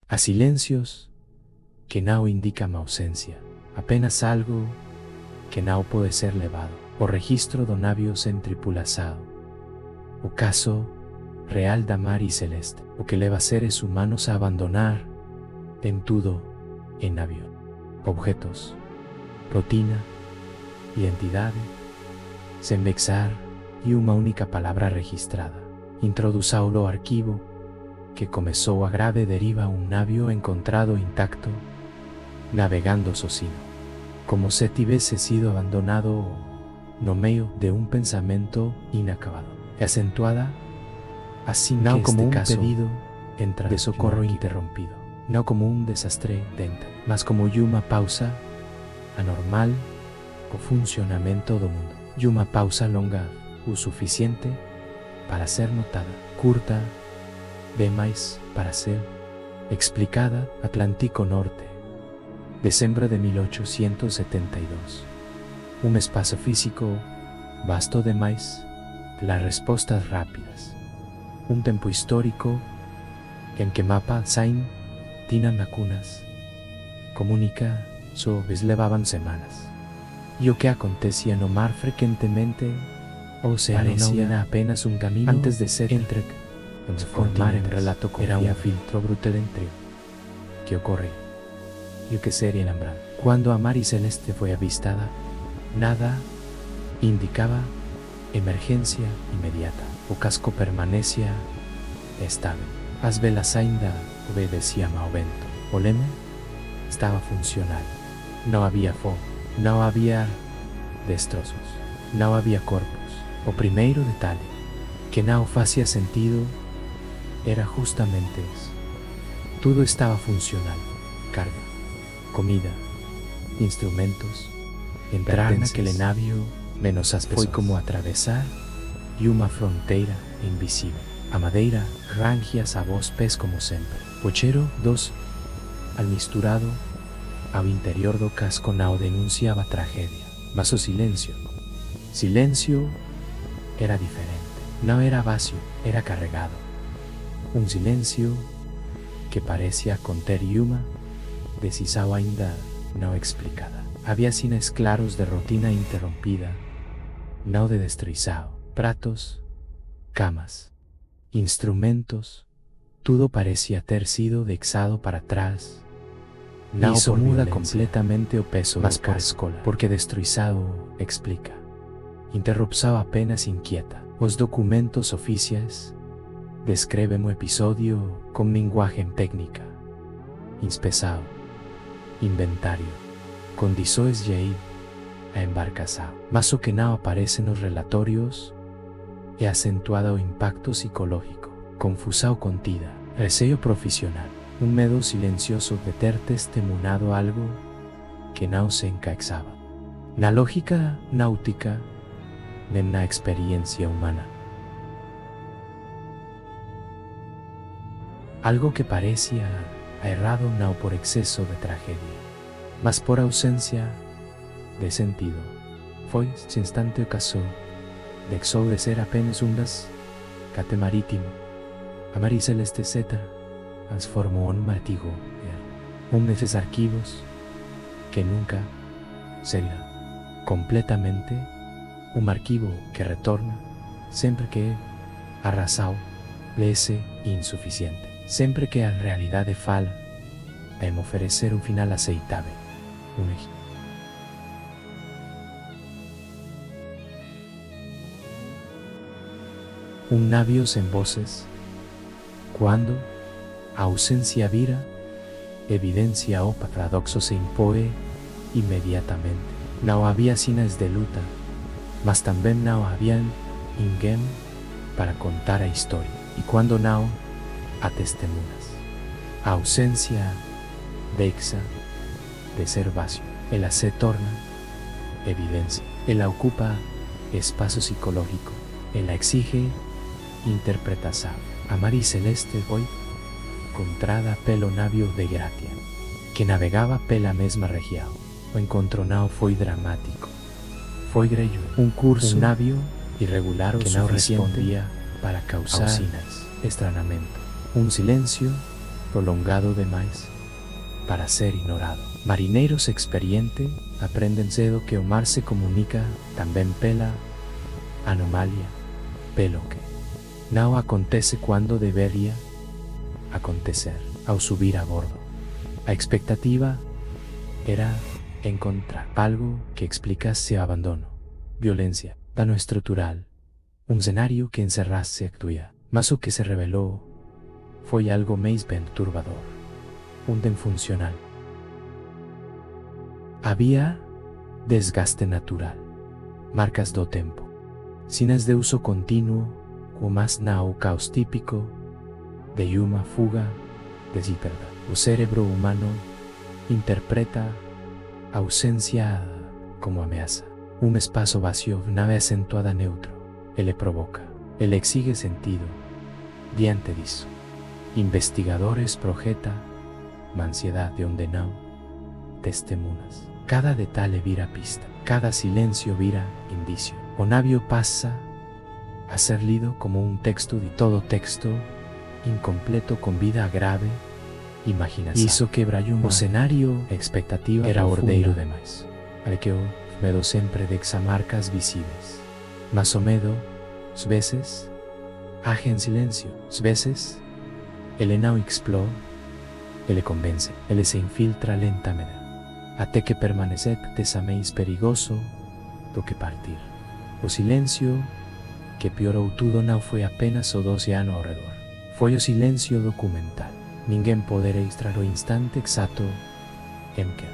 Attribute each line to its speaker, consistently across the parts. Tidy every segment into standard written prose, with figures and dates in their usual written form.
Speaker 1: a silencios que no indican ausencia, apenas algo que no puede ser levado, o registro do navios en tripulazado, o caso real da mar y celeste, o que leva seres humanos a abandonar en todo en navío, objetos, rotina, identidad, sen vexar y una única palabra registrada. Introduzáu lo arquivo que comenzó a grave deriva un navío encontrado intacto, navegando socino, como si tivese sido abandonado no medio de un pensamiento inacabado, y acentuada así no como un pedido de socorro interrumpido, no como un desastre dentro, mas como una pausa anormal o funcionamiento do mundo, y una pausa longa o suficiente para ser notada, curta demais para ser explicada. Atlántico Norte, diciembre de 1872. Un espacio físico vasto demais, las respuestas rápidas. Un tiempo histórico en que mapa sain tinan lacunas, comunica sobre levaban semanas. Y o que acontecía no mar frecuentemente o se parecía apenas un camino antes de ser entre formar en relato era un filtro brutal entre que ocurre y o que sería lembrado. Cuando a mar y celeste fue avistada, nada indicaba emergencia inmediata. O casco permanecía estable. As velas ainda obedecían ao vento. O leme estaba funcional. No había fuego, no había destrozos, no había corpos. O primeiro detalhe que no hacía sentido era justamente eso. Todo estaba funcional. Carga, comida, instrumentos, entrar en aquel navío menos as pessoas. Foi como atravesar y una frontera invisible. A madeira rangias a vos pés como sempre. O cheiro dos al misturado ao interior do casco nao denunciaba tragedia. Mas o silencio era diferente. No era vacío, era cargado. Un silencio que parecía conter uma decisão ainda no explicada. Había sinais claros de rotina interrumpida, no de destruizao. Pratos, camas, instrumentos, todo parecía ter sido dexado para atrás. No por muda completamente o peso mas por escola, porque destruizado explica. Interrupção apenas inquieta. Os documentos oficiais descrevem o episodio con linguagem técnica, inspeção, inventario, condições de ir a embarcação. Mas o que não aparece nos relatorios é acentuado o impacto psicológico, confusão contida, receio profissional, un medo silencioso de ter testemunado algo que não se encaixava na lógica náutica nem na experiencia humana. Algo que parecía errado no por exceso de tragedia, mas por ausencia de sentido. Foi ese instante o caso dexou de ser apenas un rescate marítimo. A mar y celeste Z transformó un martigo, un desses arquivos que nunca será completamente un arquivo que retorna sempre que arrasado le es insuficiente, sempre que a realidade fala em oferecer un final aceitável. Un navio sem voces, cuando a ausencia vira, evidencia o paradoxo se impone inmediatamente. No había sinais de luta, mas también no había ninguém para contar a historia. Y cuando no a testemunhas, a ausencia dexa de ser vacío. Ela se torna evidencia. Ela ocupa espacio psicológico. Ela exige interpretação. A mar y celeste foi encontrada pelo navio de Gratia, que navegaba pela mesma região. O encontro não foi dramático. Foi grello, un curso, un navio irregular que no respondía para causar estranamiento. Un silencio prolongado demais para ser ignorado. Marineiros experiente aprenden cedo que o mar se comunica también pela anomalia, pelo que no acontece cuando debería acontecer. Ao subir a bordo, a expectativa era encontrar algo que explicase abandono, violencia, dano estructural, un escenario que encerrase actuía. Mas o que se reveló fue algo más perturbador, un funcional. Había desgaste natural, marcas do tempo, sines de uso continuo, o más o caos típico de uma fuga de liberdade. O cérebro humano interpreta ausencia como ameaça. Un espacio vacío, nave acentuada neutro, ele provoca, ele exige sentido. Diante disso, investigadores projeta ansiedad de onde não testemunhas. Cada detalhe vira pista, cada silencio vira indicio. O navio pasa a ser lido como un texto de todo texto incompleto con vida grave, imaginación. Hizo quebrar o cenário, expectativa era ordeiro demais. Al que o medo sempre de examarcas visibles. Mas o medo, às vezes, age en silencio. Às vezes, ele não explode, ele convence, ele se infiltra lentamente, até que permanecer desa mais perigoso do que partir. O silencio que piorou tudo não foi apenas o 12 anos ao redor. Foi o silencio documental. Ninguém poderá extrair o instante exato em que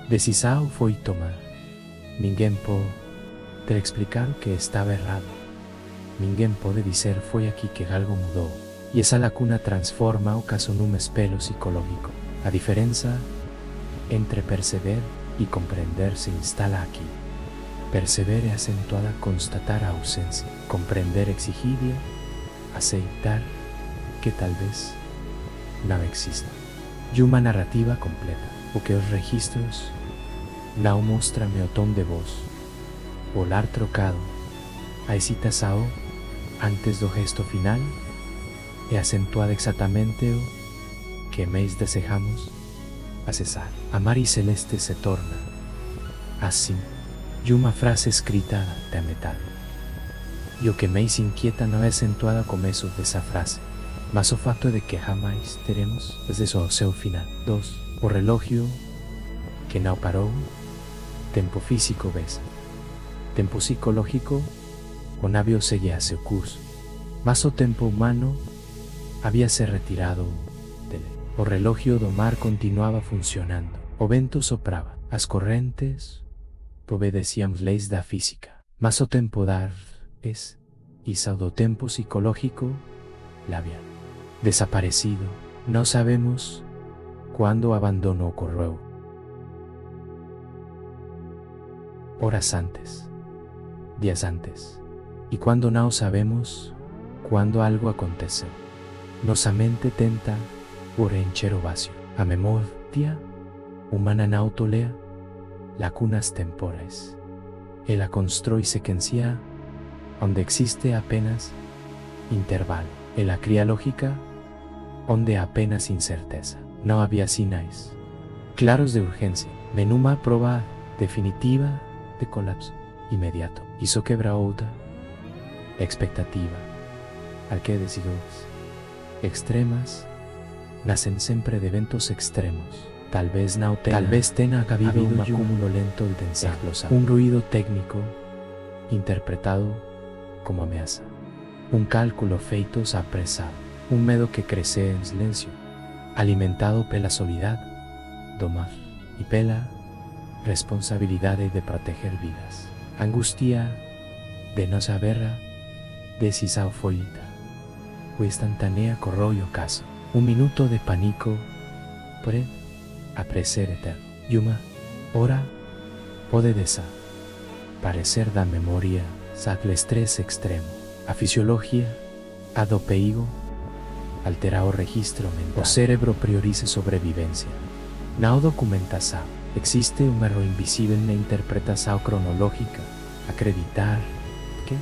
Speaker 1: decisão foi tomada. Ninguém pode explicar o que estava errado. Ninguém pode dizer foi aqui que algo mudou. E essa lacuna transforma o caso num espelho psicológico. A diferença entre perceber e compreender se instala aqui. Perceber é acentuada constatar a ausência. Compreender exigiria aceitar que talvez não exista. E uma narrativa completa, o que os registros não mostram é o tom de voz, o olhar trocado, a excitação antes do gesto final é acentuada exatamente o que mais desejamos acessar. Amar e celeste se torna assim, e uma frase escrita até a metade. E o que mais inquieta não é acentuada o começo dessa frase, mas o fato de que jamais teremos desde o seu final. 2. O relógio que não parou, tempo físico vez, tempo psicológico, o navio seguia seu curso, mas o tempo humano havia se retirado dele. O relógio do mar continuava funcionando, o vento soprava, as correntes obedeciam leis da física, mas o tempo dar es, e o do tempo psicológico, labia. Desaparecido, no sabemos cuándo abandono ocurrió. Horas antes, días antes, y cuando no sabemos cuándo algo aconteceu. Nossa mente tenta preencher o vacío. A memoria humana não tolera lacunas temporais. Ela constrói sequência onde existe apenas intervalo. Ela cria lógica onde há apenas incerteza. Não havia sinais claros de urgência, nenhuma prova definitiva de colapso imediato. Isso quebra outra expectativa, al que decisões extremas nacen sempre de eventos extremos. Talvez tenha habido un acúmulo lento de explosión, un ruido técnico interpretado como ameaça, un cálculo feito apresado, un medo que crece en silencio, alimentado pela solidad do mar y pela responsabilidade de proteger vidas. Angustia de não saber decisão folita, o instantânea corrói o caso. Un minuto de pánico pode aparecer eterno. E uma hora pode desaparecer da memória do estresse extremo. A fisiologia, a do perigo, altera o registro mental. O cérebro prioriza sobrevivência. Na documentação, existe um erro invisível na interpretação cronológica. Acreditar que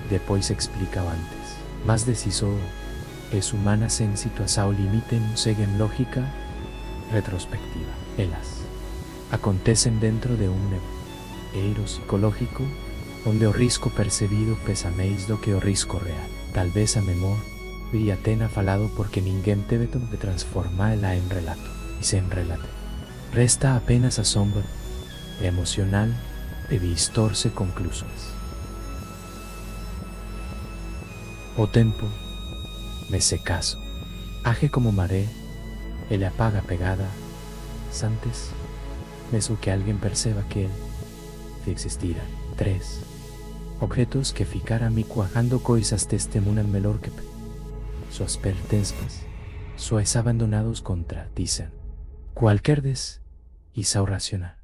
Speaker 1: depois explica o antes. Mas decisão es humanas en situación límite no seguen lógica retrospectiva. Elas acontecen dentro de un eiro psicológico onde o risco percebido pesa máis do que o risco real. Tal vez a memor viria tena falado porque ninguén teve de transformarla en relato. Y se enrelate. Resta apenas asombro emocional de vistorse conclusos. O tempo, nesse caso, age como maré, ele apaga pegada, antes, mesmo que alguien perceba que él existirá. 3. Objetos que ficaran mi cuajando coisas testemunhan melhor que suas pertencas, sois abandonados contra, dicen. Cualquier y sao racional.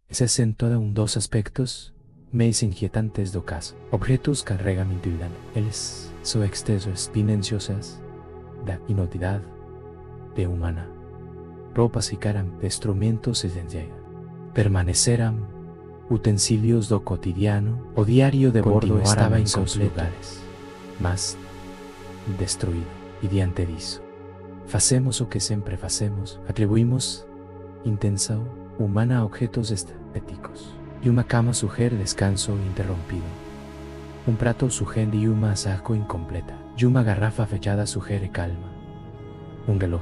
Speaker 1: Ese en todo dos aspectos mais inquietantes do caso. Objetos carregan individual. Eles são excesos silenciosas da inodidad de humana. Ropas ficaran de instrumentos esenciais. Permanecerán utensilios do cotidiano. O diario de bordo estaba en seus lugares, mas destruído. E diante disso, facemos o que sempre facemos, atribuimos intenção humana a objetos estéticos. E uma cama sugere descanso interrompido. Un prato sugiere y una asaco incompleta. Y una garrafa fechada sugiere calma. Un reloj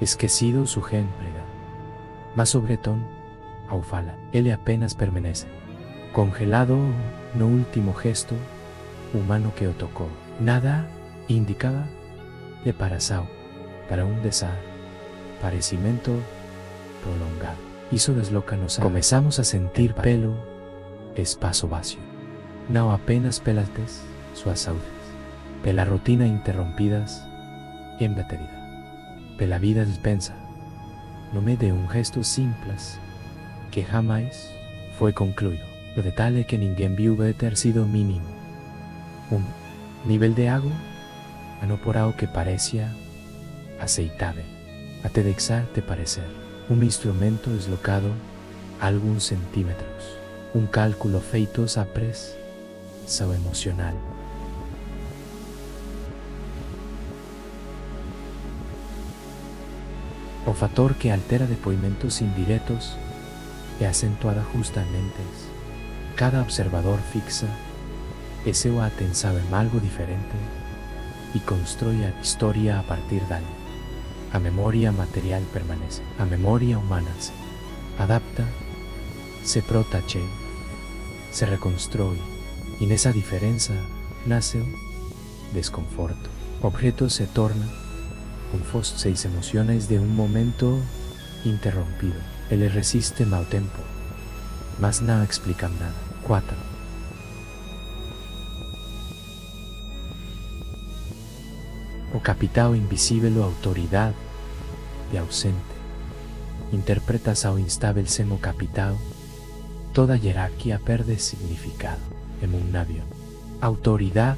Speaker 1: esquecido sugiere prega. Mas sobre todo, ao fala, ele apenas permanece. Congelado no último gesto humano que o tocó. Nada indicaba de parasao para un desaparecimiento prolongado. Hizo deslocanos. Comenzamos a sentir pelo, espacio vacío. No apenas pelates, suas saudades. Pela rutina interrompidas, embaterida. Pela vida dispensa, no me de un gesto simples, que jamás fue concluido. Lo detalle que ninguém viu de ter sido mínimo. Un nivel de agua, anoporado que parecía aceitável, até deixar de parecer. Un instrumento deslocado algunos centímetros. Un cálculo feito a pressão emocional. O factor que altera depoimentos indiretos é acentuada justamente. Cada observador fixa e seu atenção en algo diferente y construye a historia a partir de algo. A memoria material permanece. A memoria humana se adapta, se protege, se reconstruye. Y en esa diferencia nace el desconforto. Objetos se tornan un seis emociones de un momento interrompido. Él resiste mal tempo, mas no explica nada. 4. O capital invisible o autoridad de ausente. Interpretas ao instável semo capital, toda jerarquía perde significado en un avión. Autoridad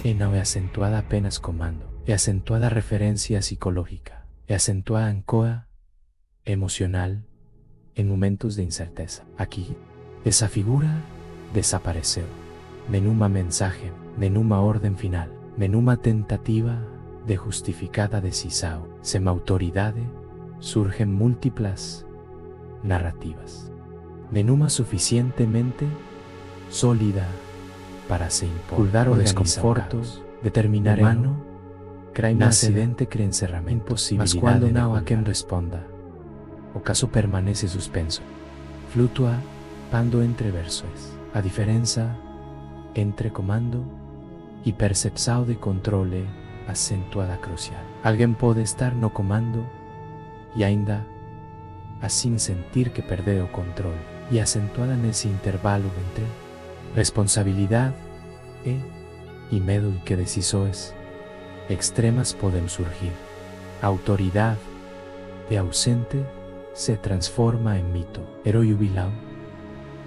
Speaker 1: no es acentuada apenas comando, es acentuada referencia psicológica, es acentuada en coa emocional en momentos de incerteza. Aquí, esa figura desapareció. Nenhuma mensaje, nenhuma orden final, nenhuma tentativa de justificada decisão. Sem autoridade, surgen múltiples narrativas. Nenhuma suficientemente sólida para se impulsar o desconforto, determinar humano, crea un accidente crea encerramento, imposibilidad. Mas cuando no a quien responda, o caso permanece suspenso, fluctúa pando entre versos. A diferencia entre comando y percepção de controle acentuada crucial. Alguien puede estar no comando y ainda así sentir que perdeu o controle, y acentuada nesse intervalo entre responsabilidad y medo y que decisões extremas pueden surgir. Autoridad de ausente se transforma en mito. Herói jubilado,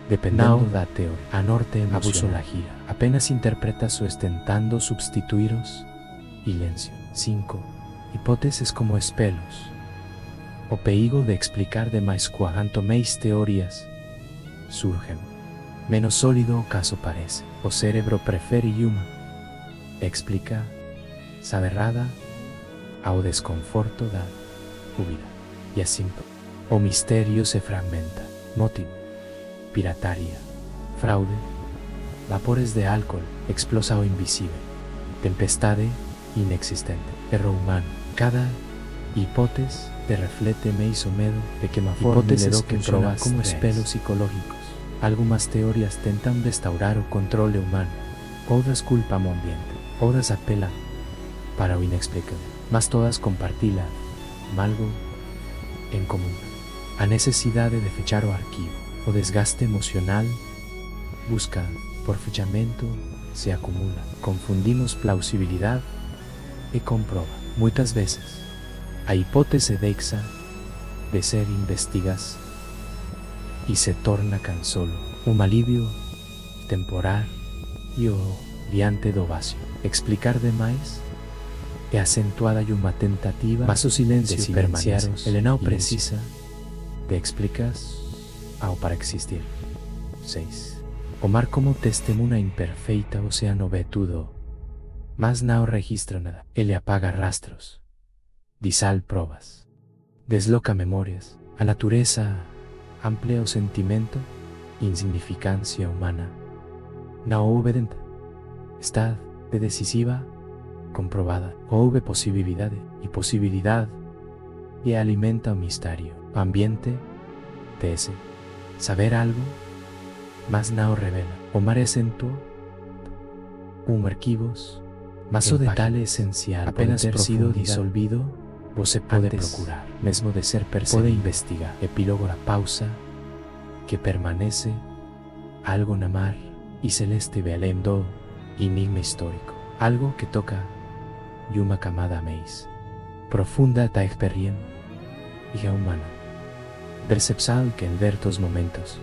Speaker 1: dependendo da teoria. A norte abuso la gira. Apenas interpreta su estentando substituiros silencio. 5. Hipótesis como espelos. O perigo de explicar demais cuanto mais teorías surgen. Menos sólido o caso parece. O cerebro prefere uma explica saberrada, ao desconforto da vida. E assim, o misterio se fragmenta. Motivo: pirataria, fraude, vapores de álcool, explosa o invisible, tempestade inexistente, erro humano. Cada hipótesis te reflete mais o medo de que uma hipótesis que proba como espelos psicológicos. Algumas teorias tentam restaurar o controle humano, outras culpam o ambiente, outras apelam para o inexplicable, mas todas compartilham algo en común: a necesidade de fechar o arquivo. O desgaste emocional, busca por fechamento, se acumula. Confundimos plausibilidad e comproba. Muitas vezes, a hipótese deixa de ser investigas e se torna can solo un alivio temporal e o diante do vacío. Explicar demais é acentuada e uma tentativa, mas o silêncio permanece. Ele não precisa de explicas ao para existir. 6. O mar como testemunha imperfeita océano ve tudo, mas não registra nada. Ele apaga rastros, disal provas, desloca memorias. A natureza amplia o sentimento, insignificância humana. Não obedenta, está de decisiva, comprobada. Houve possibilidade e possibilidade e alimenta o mistério. O ambiente tece saber algo, mas não revela. O mar acentua arquivos, mas o detalhe essencial apenas ter sido dissolvido, você pode procurar, mesmo de ser perseguido, pode investigar. Epílogo: a pausa que permanece, algo na mar e celeste ve além do enigma histórico, algo que toca e uma camada mais profunda da experiência humana. Percepção que em certos momentos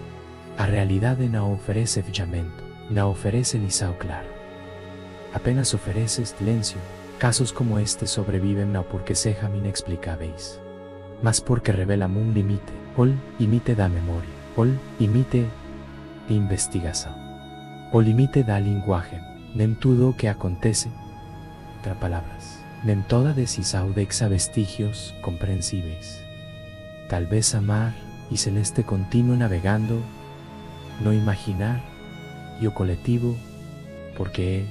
Speaker 1: a realidade não oferece fechamento, não oferece lisão claro, apenas oferece silêncio. Casos como este sobrevivem não porque sejam inexplicáveis, mas porque revelam um limite, o limite da memória, o limite de investigação, o limite da linguagem. Nem tudo o que acontece, entre palavras, nem toda decisão deixa vestígios compreensíveis. Talvez a mar e celeste continuem navegando no imaginar e o coletivo, porque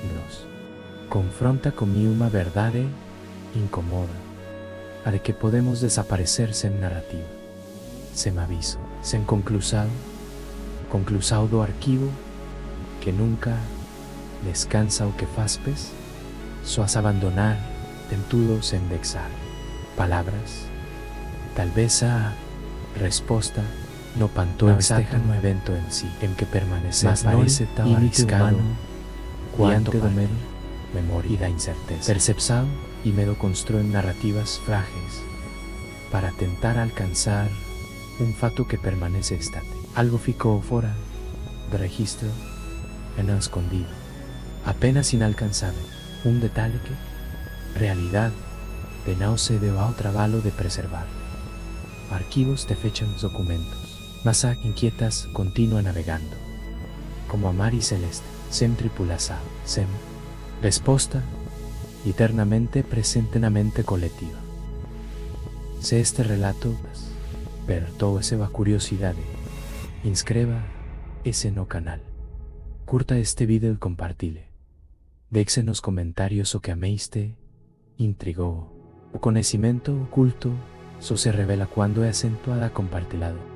Speaker 1: nos confronta com uma verdade incomoda, a de que podemos desaparecer sem narrativa, sem aviso, sem conclusão do arquivo que nunca descansa o que fazes, soas abandonar tem tudo sem deixar palavras. Talvez a resposta no panto esteja no evento em si, em que permanecer mas parece tão arriscado quanto do medo, memória e da incerteza. Percepção e medo constroem narrativas frágeis para tentar alcançar um fato que permanece estático. Algo ficou fora do registro e não escondido, apenas inalcançável. Um detalhe que, realidade, de não se deu ao trabalho de preservar. Arquivos te fechan documentos, mas a inquietas continua navegando, como a mar e celeste, sem tripulação, sem resposta, eternamente presente na mente coletiva. Se este relato despertou essa curiosidade, inscreva-se no canal, curta este vídeo e compartilhe. Deixe nos comentários o que amaste, intrigou. O conhecimento oculto só se revela quando é acentuado compartilhado.